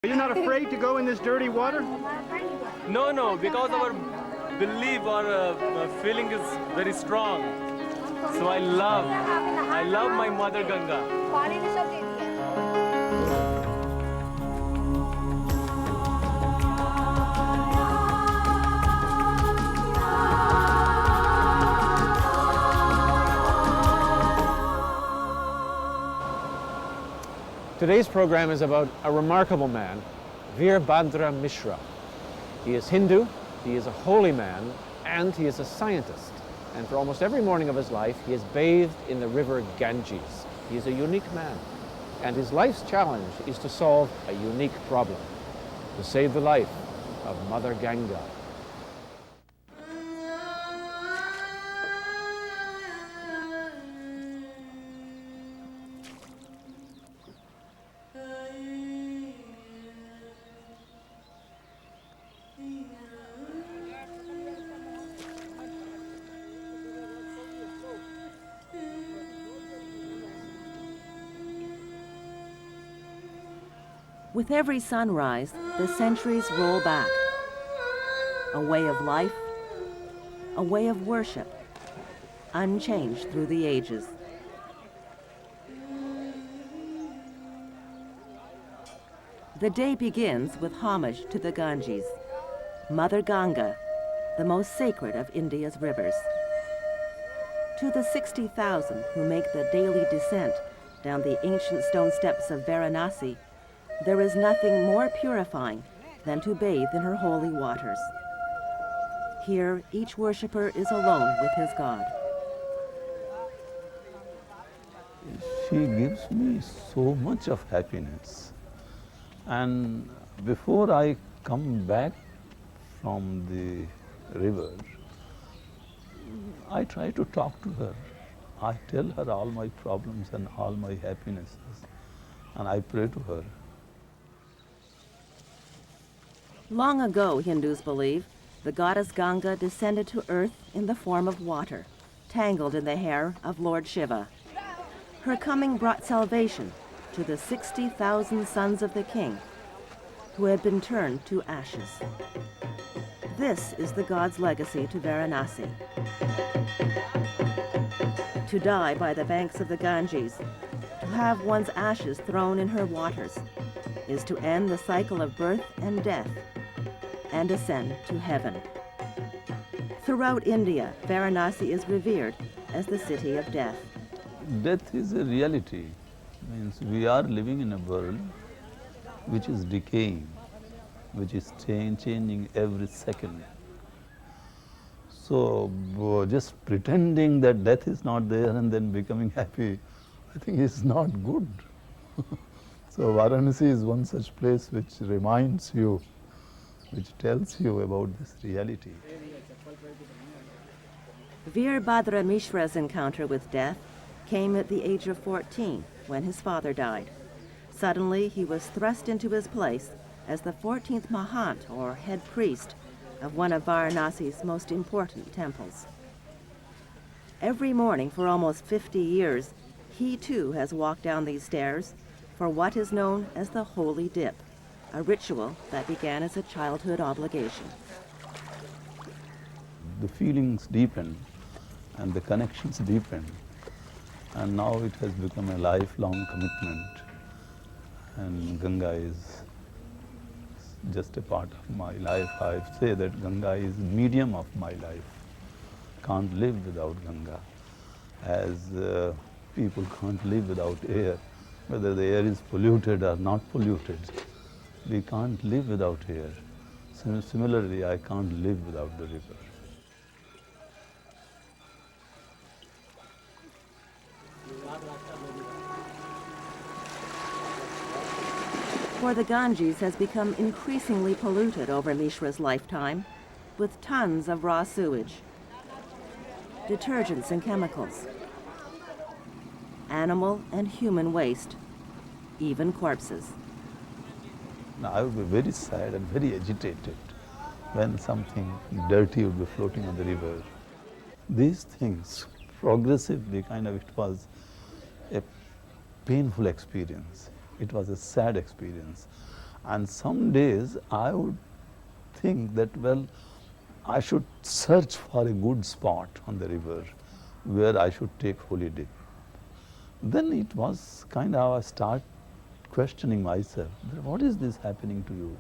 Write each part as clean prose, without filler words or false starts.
Are you not afraid to go in this dirty water? No, because our belief or feeling is very strong. So I love my Mother Ganga. Today's program is about a remarkable man, Veer Bhadra Mishra. He is Hindu, he is a holy man, and he is a scientist. And for almost every morning of his life, he is bathed in the river Ganges. He is a unique man, and his life's challenge is to solve a unique problem, to save the life of Mother Ganga. With every sunrise, the centuries roll back. A way of life, a way of worship, unchanged through the ages. The day begins with homage to the Ganges, Mother Ganga, the most sacred of India's rivers. To the 60,000 who make the daily descent down the ancient stone steps of Varanasi, there is nothing more purifying than to bathe in her holy waters. Here, each worshiper is alone with his God. She gives me so much of happiness. And before I come back from the river, I try to talk to her. I tell her all my problems and all my happinesses, and I pray to her. Long ago, Hindus believe, the goddess Ganga descended to earth in the form of water, tangled in the hair of Lord Shiva. Her coming brought salvation to the 60,000 sons of the king, who had been turned to ashes. This is the god's legacy to Varanasi. To die by the banks of the Ganges, to have one's ashes thrown in her waters, is to end the cycle of birth and death and ascend to heaven. Throughout India, Varanasi is revered as the city of death. Death is a reality. Means we are living in a world which is decaying, which is changing every second. So just pretending that death is not there and then becoming happy, I think is not good. So Varanasi is one such place which reminds you, which tells you about this reality. Veer Bhadra Mishra's encounter with death came at the age of 14 when his father died. Suddenly, he was thrust into his place as the 14th Mahant, or head priest, of one of Varanasi's most important temples. Every morning for almost 50 years, he too has walked down these stairs for what is known as the Holy Dip, a ritual that began as a childhood obligation. The feelings deepen and the connections deepen, and now it has become a lifelong commitment, and Ganga is just a part of my life. I say that Ganga is medium of my life. Can't live without Ganga, as people can't live without air, whether the air is polluted or not polluted. We can't live without air. Similarly, I can't live without the river. For the Ganges has become increasingly polluted over Mishra's lifetime, with tons of raw sewage, detergents and chemicals, animal and human waste, even corpses. Now, I would be very sad and very agitated when something dirty would be floating on the river. These things, progressively, it was a painful experience. It was a sad experience. And some days I would think that, well, I should search for a good spot on the river where I should take holy dip. Then it was kind of, I start questioning myself, what is this happening to you?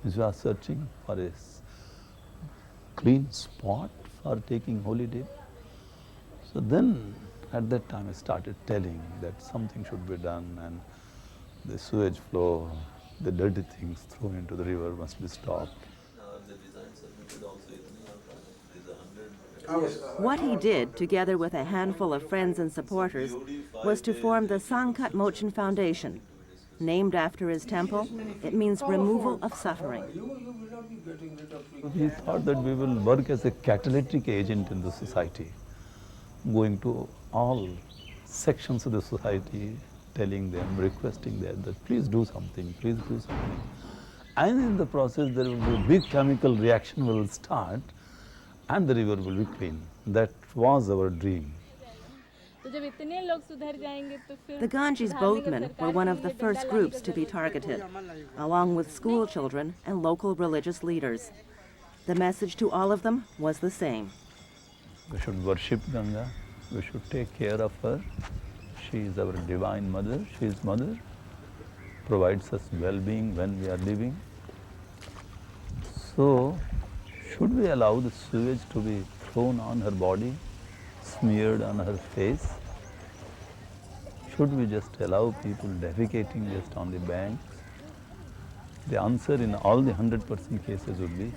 You are searching for a clean spot for taking holy dip. So then at that time I started telling that something should be done, and the sewage flow, the dirty things thrown into the river must be stopped. What he did, together with a handful of friends and supporters, was to form the Sankat Mochan Foundation. Named after his temple, it means removal of suffering. We thought that we will work as a catalytic agent in the society, going to all sections of the society, telling them, requesting them that please do something, please do something. And in the process there will be a big chemical reaction will start and the river will be clean. That was our dream. The Ganges boatmen were one of the first groups to be targeted, along with school children and local religious leaders. The message to all of them was the same. We should worship Ganga, we should take care of her. She is our divine mother, she is mother, provides us well-being when we are living. So, should we allow the sewage to be thrown on her body, smeared on her face? Should we just allow people defecating just on the banks? The answer in all the 100% cases would be,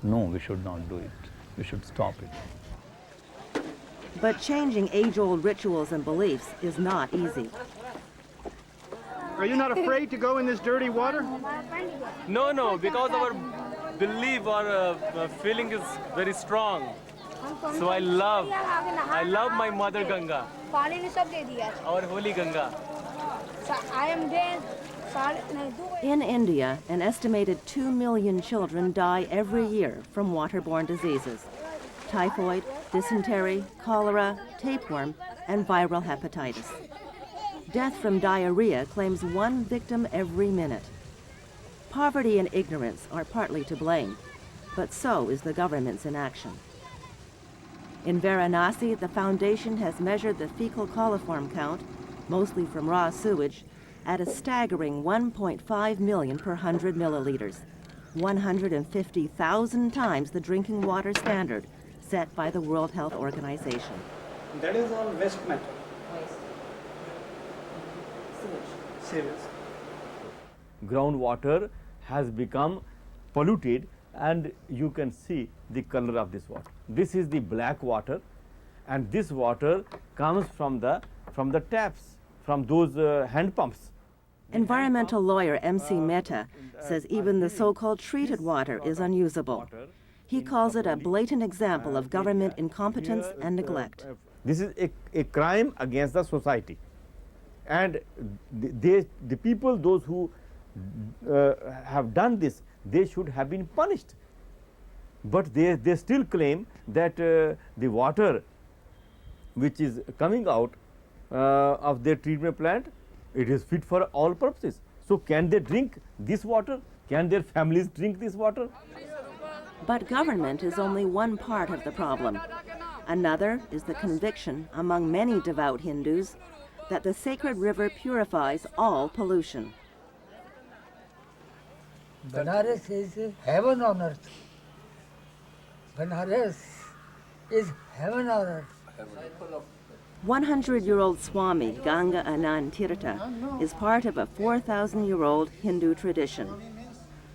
no, we should not do it. We should stop it. But changing age-old rituals and beliefs is not easy. Are you not afraid to go in this dirty water? No, because our belief or feeling is very strong. So I love my Mother Ganga, our holy Ganga. In India, an estimated 2 million children die every year from waterborne diseases: typhoid, dysentery, cholera, tapeworm, and viral hepatitis. Death from diarrhea claims one victim every minute. Poverty and ignorance are partly to blame, but so is the government's inaction. In Varanasi, the foundation has measured the fecal coliform count, mostly from raw sewage, at a staggering 1.5 million per 100 milliliters, 150,000 times the drinking water standard set by the World Health Organization. That is all waste matter. Sewage. Groundwater has become polluted, and you can see the color of this water. This is the black water, and this water comes from the taps, from those hand pumps. Environmental lawyer M.C. Mehta says even the so-called treated water is unusable. He calls it a blatant example of government incompetence and neglect. This is a crime against the society. And the people, those who have done this, they should have been punished. But they still claim that the water which is coming out of their treatment plant, it is fit for all purposes. So can they drink this water? Can their families drink this water? But government is only one part of the problem. Another is the conviction among many devout Hindus that the sacred river purifies all pollution. Benares is heaven on earth. Benares is heaven on earth. 100-year-old Swami Ganga Anand Tirtha is part of a 4,000-year-old Hindu tradition.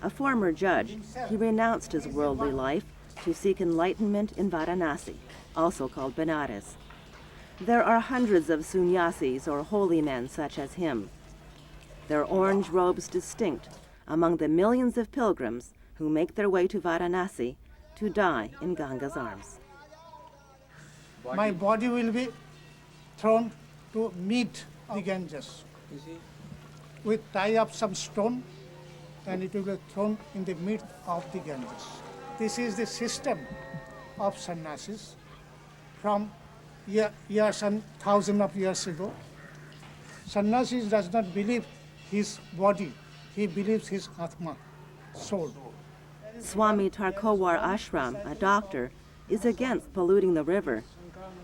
A former judge, he renounced his worldly life to seek enlightenment in Varanasi, also called Benares. There are hundreds of sannyasis or holy men such as him, their orange robes distinct among the millions of pilgrims who make their way to Varanasi to die in Ganga's arms. My body will be thrown to meet the Ganges. We tie up some stone and it will be thrown in the midst of the Ganges. This is the system of sannyasis from years and thousands of years ago. Sannyasis does not believe his body he believes his Atma, soul. Swami Tarkowar Ashram, a doctor, is against polluting the river,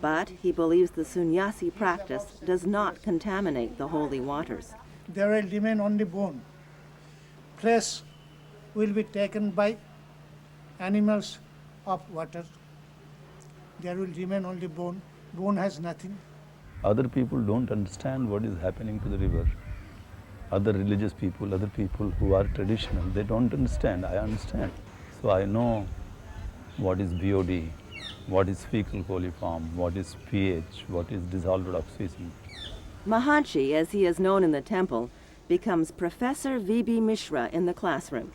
but he believes the sannyasi practice does not contaminate the holy waters. There will remain only bone. Flesh will be taken by animals of water. There will remain only bone. Bone has nothing. Other people don't understand what is happening to the river. Other religious people, other people who are traditional, they don't understand. I understand. So I know what is BOD, what is fecal coliform, what is pH, what is dissolved oxygen. Mahantji, as he is known in the temple, becomes Professor V.B. Mishra in the classroom,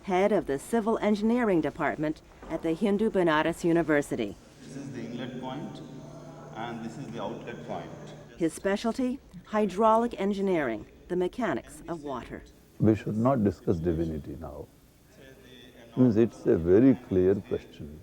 head of the Civil Engineering Department at the Hindu Benares University. This is the inlet point and this is the outlet point. His specialty, hydraulic engineering, the mechanics of water. We should not discuss divinity now. Means it's a very clear question.